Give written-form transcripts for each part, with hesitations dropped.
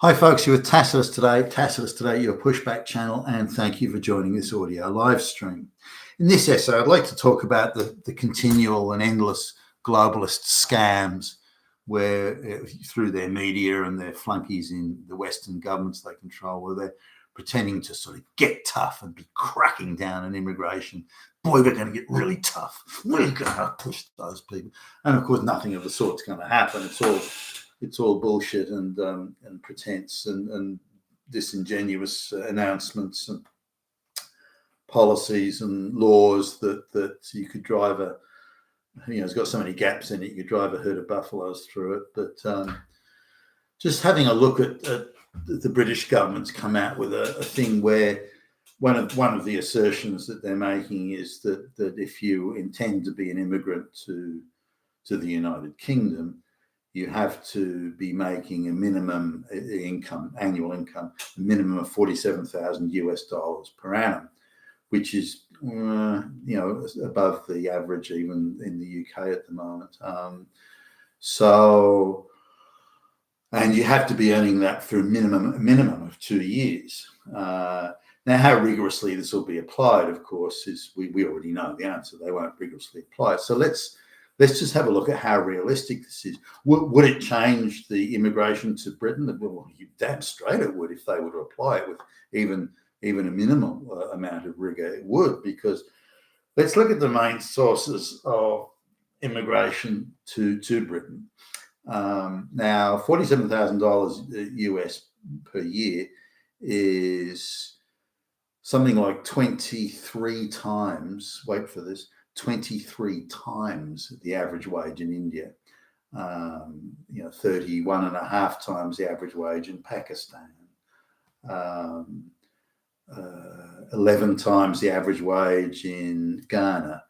Hi folks, you're with Tacitus today, your pushback channel, and thank you for joining this audio live stream. In this essay, I'd like to talk about the continual and endless globalist scams where through their media and their flunkies in the Western governments they control, where they're pretending to sort of get tough and be cracking down on immigration. Boy, we're going to get really tough. We're going to push those people. And of course, nothing of the sort's going to happen. It's all bullshit and pretense and disingenuous announcements and policies and laws that you could drive it's got so many gaps in it, you could drive a herd of buffaloes through it. But just having a look at the British government's come out with a thing where one of the assertions that they're making is that if you intend to be an immigrant to the United Kingdom, you have to be making a minimum annual income, a minimum of $47,000 per annum, which is above the average even in the UK at the moment. And you have to be earning that for a minimum of 2 years. Now, how rigorously this will be applied, of course, is we already know the answer. They won't rigorously apply it. So let's just have a look at how realistic this is. Would it change the immigration to Britain? Well, you damn straight it would if they were to apply it with even a minimal amount of rigor. It would, because let's look at the main sources of immigration to Britain. Now, $47,000 US per year is something like 23 times, wait for this, 23 times the average wage in India, 31 and a half times the average wage in Pakistan, 11 times the average wage in Ghana,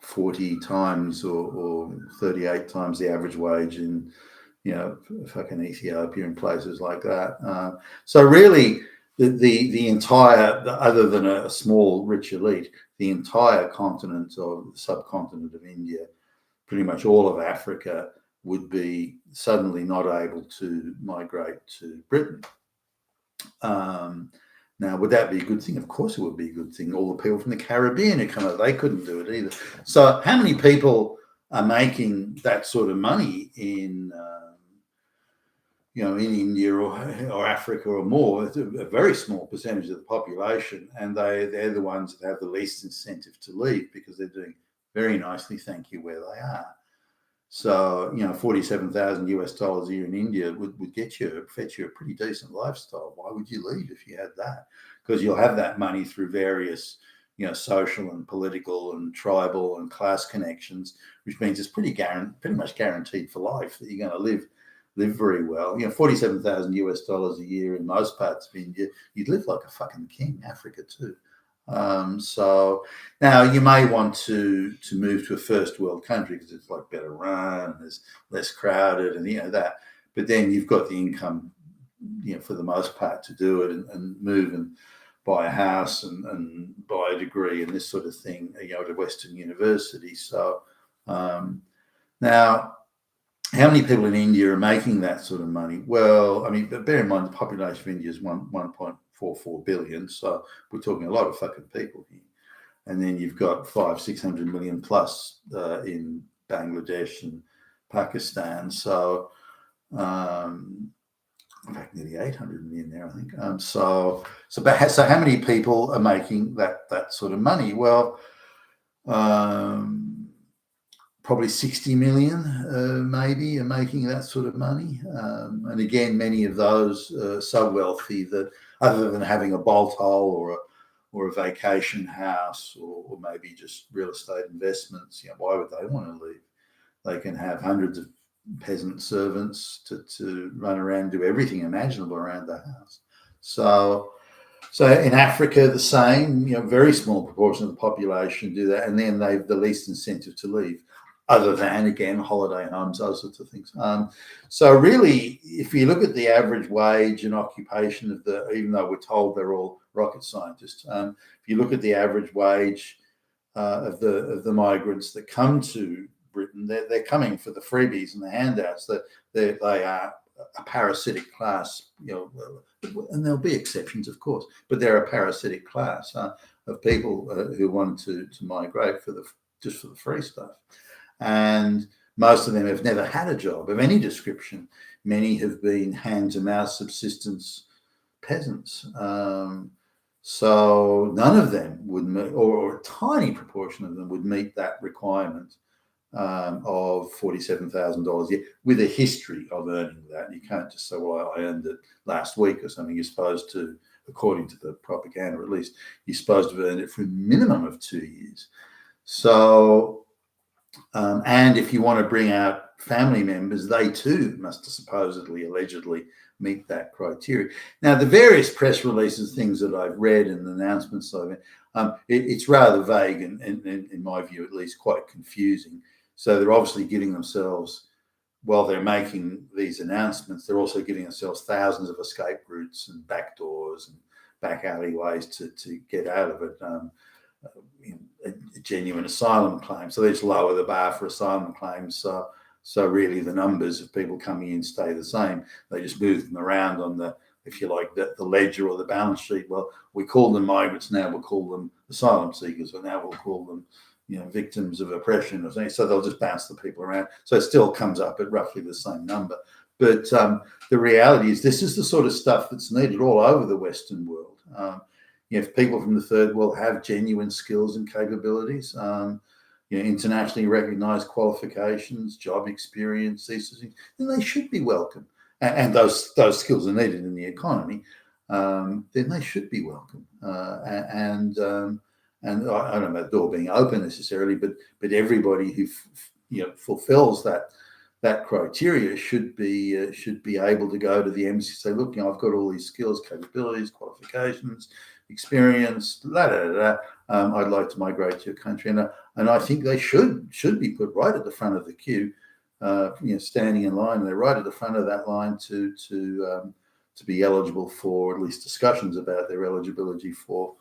40 times or 38 times the average wage in, fucking Ethiopia and places like that. So really, the entire, other than a small rich elite, the entire continent or the subcontinent of India, pretty much all of Africa, would be suddenly not able to migrate to Britain. Now, would that be a good thing? Of course it would be a good thing. All the people from the Caribbean who come over, they couldn't do it either. So how many people are making that sort of money in India or Africa or more? It's a very small percentage of the population, and they're the ones that have the least incentive to leave because they're doing very nicely, thank you, where they are. So, $47,000 US a year in India would fetch you a pretty decent lifestyle. Why would you leave if you had that? Because you'll have that money through various, social and political and tribal and class connections, which means it's pretty much guaranteed for life that you're going to live very well. $47,000 US a year in most parts of India, you'd live like a fucking king. Africa too. So now you may want to move to a first world country because it's like better run, there's less crowded, and that. But then you've got the income, for the most part, to do it and move and buy a house and buy a degree and this sort of thing, at a Western university. So now, how many people in India are making that sort of money? Well, I mean, but bear in mind the population of India is 1.44 billion, so we're talking a lot of fucking people here. And then you've got 500-600 million plus in Bangladesh and Pakistan. So, in fact, nearly 800 million there, I think. So how many people are making that sort of money? Well, probably 60 million maybe are making that sort of money. And again, many of those are so wealthy that other than having a bolt hole or a vacation house or maybe just real estate investments, why would they want to leave? They can have hundreds of peasant servants to run around, do everything imaginable around the house. So in Africa, the same, very small proportion of the population do that, and then they've the least incentive to leave, other than, again, holiday homes, those sorts of things. So really, if you look at the average wage and occupation of even though we're told they're all rocket scientists, if you look at the average wage of the migrants that come to Britain, Britain, they're coming for the freebies and the handouts. That they are a parasitic class, and there'll be exceptions, of course, but they're a parasitic class of people who want to migrate just for the free stuff. And most of them have never had a job of any description. Many have been hand-to-mouth subsistence peasants. So none of them would meet, or a tiny proportion of them would meet that requirement of $47,000 a year with a history of earning that. You can't just say, well, I earned it last week or something. You're supposed to, according to the propaganda at least, you're supposed to have earned it for a minimum of 2 years. So, and if you want to bring out family members, they too must supposedly, allegedly meet that criteria. Now, the various press releases, things that I've read and announcements of it, it's rather vague and, in my view, at least, quite confusing. So they're obviously giving themselves, while they're making these announcements, they're also giving themselves thousands of escape routes and back doors and back alleyways to get out of it. A genuine asylum claim. So they just lower the bar for asylum claims. So really the numbers of people coming in stay the same. They just move them around on the, if you like, the ledger or the balance sheet. Well, we call them migrants now, we'll call them asylum seekers, or now we'll call them, victims of oppression or something. So they'll just bounce the people around. So it still comes up at roughly the same number. But the reality is this is the sort of stuff that's needed all over the Western world. If people from the third world have genuine skills and capabilities, internationally recognized qualifications, job experience, these sorts of things, then they should be welcome. And those skills are needed in the economy. Then they should be welcome. And I don't know about the door being open necessarily, but everybody who fulfills that criteria should be able to go to the embassy and say, look, I've got all these skills, capabilities, qualifications, experience, I'd like to migrate to your country, and I think they should be put right at the front of the queue, standing in line. They're right at the front of that line to be eligible for at least discussions about their eligibility for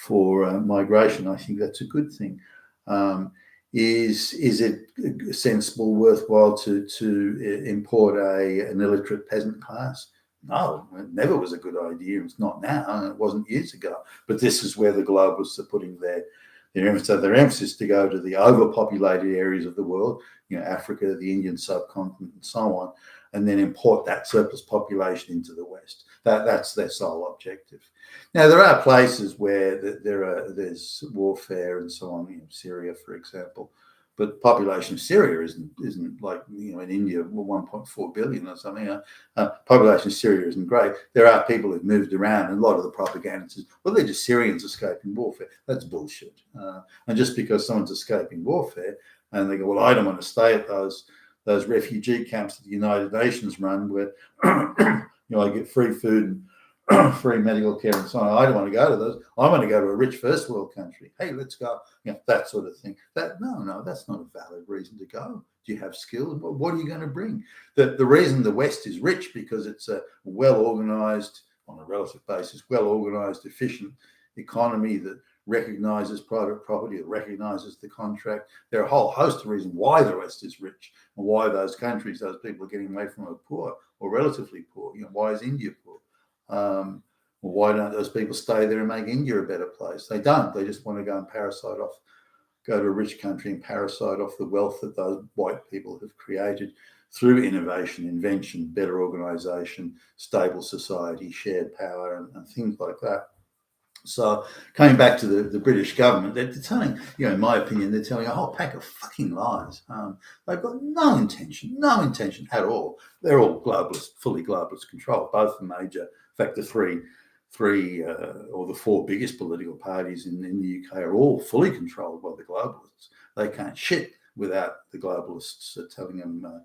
migration. I think that's a good thing. Is it sensible, worthwhile to import an illiterate peasant class? No, it never was a good idea. It's not now, and it wasn't years ago. But this is where the globalists are putting their emphasis to go to the overpopulated areas of the world, Africa, the Indian subcontinent, and so on, and then import that surplus population into the West. That's their sole objective. Now, there are places where there's warfare and so on, Syria, for example. But the population of Syria isn't like, in India, 1.4 billion or something. Population of Syria isn't great. There are people who've moved around, and a lot of the propaganda says, well, they're just Syrians escaping warfare. That's bullshit. And just because someone's escaping warfare, and they go, well, I don't want to stay at those refugee camps that the United Nations run, where I get free food and free medical care and so on. I don't want to go to those. I want to go to a rich first world country. Hey, let's go. That sort of thing. No, that's not a valid reason to go. Do you have skills? What are you going to bring? The reason the West is rich because it's a well-organized, on a relative basis, well-organized, efficient economy that recognizes private property, that recognizes the contract. There are a whole host of reasons why the West is rich and why those countries, those people are getting away from a poor or relatively poor. Why is India poor? Why don't those people stay there and make India a better place? They don't. They just want to go and go to a rich country and parasite off the wealth that those white people have created through innovation, invention, better organization, stable society, shared power, and things like that. So coming back to the British government, they're telling, in my opinion, they're telling a whole pack of fucking lies. They've got no intention at all. They're all globalist, fully globalist controlled. Both the major, in fact, the three or the four biggest political parties in the UK are all fully controlled by the globalists. They can't shit without the globalists telling them,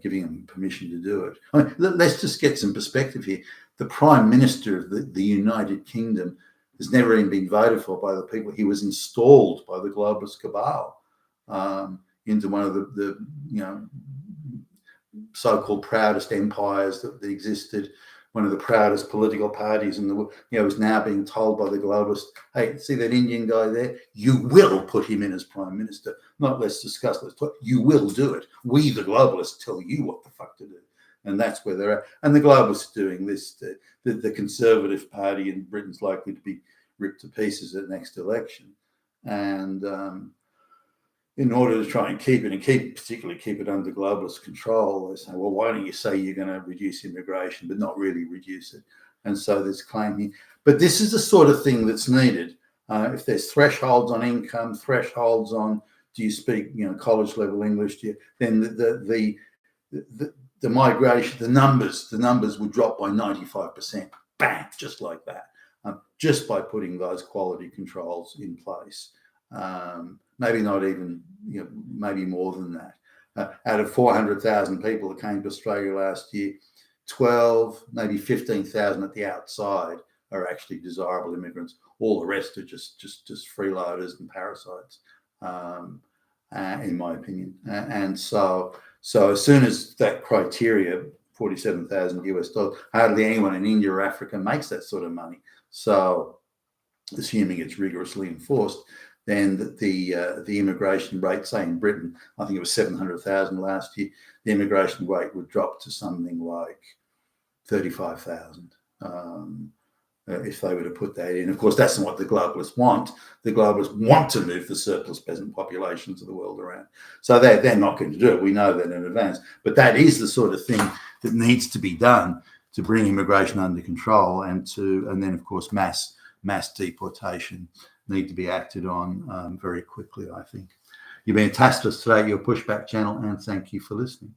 giving them permission to do it. I mean, let's just get some perspective here. The Prime Minister of the United Kingdom has never even been voted for by the people. He was installed by the globalist cabal into one of the so-called proudest empires that existed, one of the proudest political parties in the world, is now being told by the globalists, hey, see that Indian guy there? You will put him in as prime minister. Not let's discuss, let's talk. You will do it. We, the globalists, tell you what the fuck to do. And that's where they're at. And the globalists are doing this. The Conservative Party in Britain's likely to be ripped to pieces at the next election. And in order to try and particularly keep it under globalist control, they say, well, why don't you say you're going to reduce immigration, but not really reduce it? And so there's claim here. But this is the sort of thing that's needed. If there's thresholds on income, thresholds on do you speak, college level English, then the migration, the numbers would drop by 95%. Bang, just like that, just by putting those quality controls in place. Maybe not even, maybe more than that. Out of 400,000 people that came to Australia last year, 12, maybe 15,000 at the outside are actually desirable immigrants. All the rest are just freeloaders and parasites, in my opinion. And so as soon as that criteria, $47,000, hardly anyone in India or Africa makes that sort of money. So assuming it's rigorously enforced, then the immigration rate, say in Britain, I think it was 700,000 last year, the immigration rate would drop to something like 35,000 if they were to put that in. Of course, that's not what the globalists want. The globalists want to move the surplus peasant populations of the world around. So they're not going to do it. We know that in advance. But that is the sort of thing that needs to be done to bring immigration under control, and then, of course, mass deportation need to be acted on very quickly, I think. You've been fantastic today, your Pushback channel, and thank you for listening.